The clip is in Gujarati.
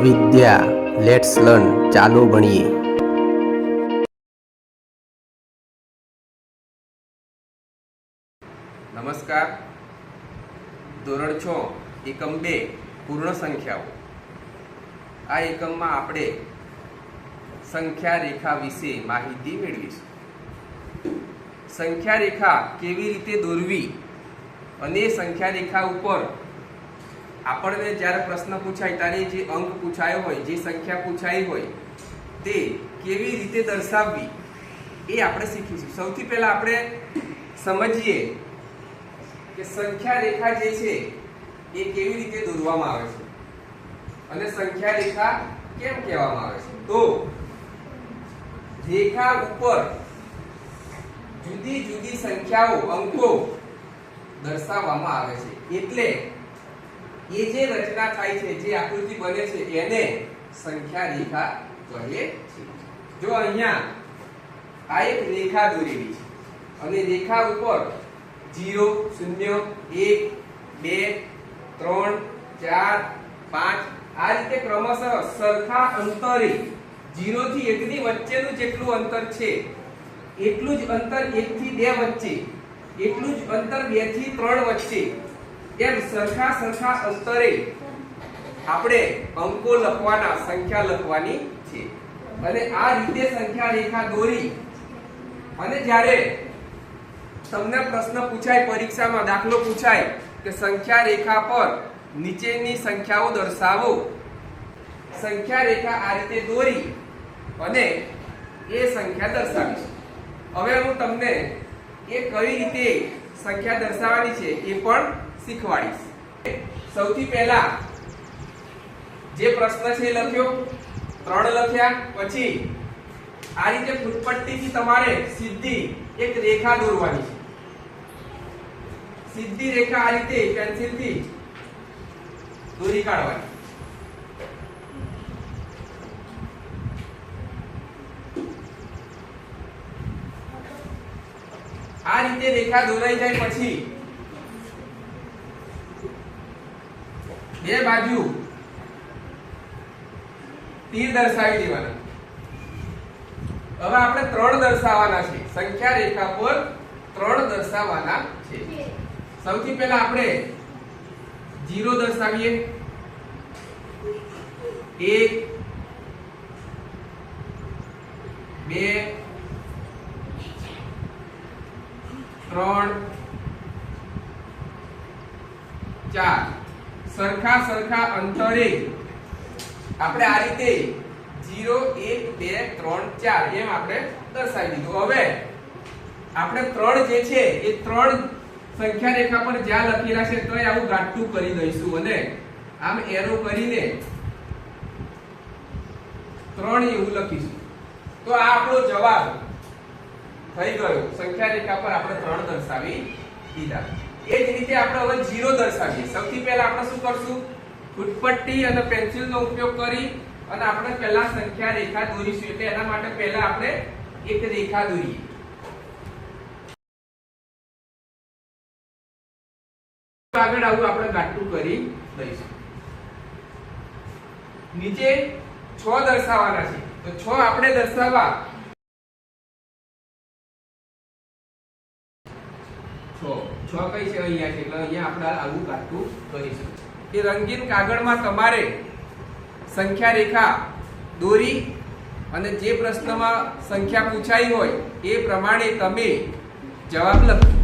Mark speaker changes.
Speaker 1: વિદ્યા લેટ્સ લર્ન ચાલો ભણીએ.
Speaker 2: નમસ્કાર. ધોરણ 6 એકમ 2 પૂર્ણ સંખ્યાઓ. આ એકમમાં આપણે સંખ્યા રેખા વિશે માહિતી મેળવીશું. સંખ્યા રેખા કેવી રીતે દોરવી અને સંખ્યા રેખા ઉપર આપણને જ્યારે પ્રશ્ન પૂછાય ત્યારે જે અંક પૂછાયો હોય, જે સંખ્યા પૂછાઈ હોય તે કેવી રીતે દર્શાવવી એ આપણે શીખીશું. સૌથી પહેલા આપણે સમજીએ કે સંખ્યા રેખા જે છે એ કેવી રીતે દોરવામાં આવે છે અને સંખ્યા રેખા કેમ કહેવામાં આવે છે. તો રેખા ઉપર જુદી જુદી સંખ્યાઓ, અંકો દર્શાવવામાં આવે છે. એટલે એ જે રચના થાય છે, જે આકૃતિ બને છે એને સંખ્યા રેખા કહે છે. જો અહીંયા આ એક રેખા દોરેલી છે અને રેખા ઉપર 0 0 1 2 3 4 5 આ રીતે ક્રમશઃ સરખા અંતરે 0 થી 1 ની વચ્ચેનું જેટલું અંતર છે એટલું જ અંતર 1 થી 2 વચ્ચે, એટલું જ અંતર 2 થી 3 વચ્ચે, એમ સરખા અંતરે આપણે અંકો લખવાના, સંખ્યા લખવાની છે. અને આ રીતે સંખ્યા રેખા દોરી અને જ્યારે તમને પ્રશ્ન પૂછાય, પરીક્ષામાં દાખલો પૂછાય કે સંખ્યા રેખા પર નીચેની સંખ્યાઓ દર્શાવો, સંખ્યા રેખા આ રીતે દોરી અને એ સંખ્યા દર્શાવીશ. હવે હું તમને એ કઈ રીતે સંખ્યા દર્શાવવાની છે એ પણ શીખવાડીશ. સૌથી પહેલા જે પ્રશ્ન છે એ લખ્યો, 3 લખ્યા, પછી આ રીતે ફૂટપટ્ટીથી તમારે સીધી એક રેખા દોરવાની છે. સીધી રેખા આ રીતે પેન્સિલથી દોરી કાઢવાની. આ રીતે રેખા દોરાઈ જાય પછી બે બાજુ તીર દર્શાવી દેવાના. હવે આપણે 3 દર્શાવવાના છે. સંખ્યા રેખા પર 3 દર્શાવવાના છે. સૌથી પહેલા આપણે 0 દર્શાવીએ. 1 2 3 4 સરખા અંતરે આપણે આ રીતે 0 1 2 3 4 એમ આપણે દર્શાવી દીધું. હવે આપણે 3 જે છે એ 3 સંખ્યા રેખા પર જ્યાં લખેલા છે તો આવું ગાંઠું કરી દઈશું અને આમ એરો કરીને 3 એવું લખીશું. તો આ આપણો જવાબ થઈ ગયો. સંખ્યા રેખા પર આપણે 3 દર્શાવી દીધા. એ જ રીતે આપણે હવે 0 દર્શાવીએ. સૌથી પહેલા આપણે શું કરશું? ફૂટપટ્ટી અને પેન્સિલનો ઉપયોગ કરી અને આપણે પહેલા સંખ્યા રેખા દોરીશું. એટલે એના માટે પહેલા આપણે એક રેખા દોરીએ. આગળ આવું આપણે ગાંઠું કરી દઈશું. નીચે 6 દર્શાવવાના છે. તો 6 આપણે દર્શાવવા 6 કઈ છે? અહીંયા છે. એટલે અહીંયા આપણે આવું ગાંઠું કરીશું. એ રંગીન કાગળમાં તમારે સંખ્યા રેખા દોરી અને જે પ્રશ્નમાં સંખ્યા પૂછાઈ હોય એ પ્રમાણે તમે જવાબ લખો.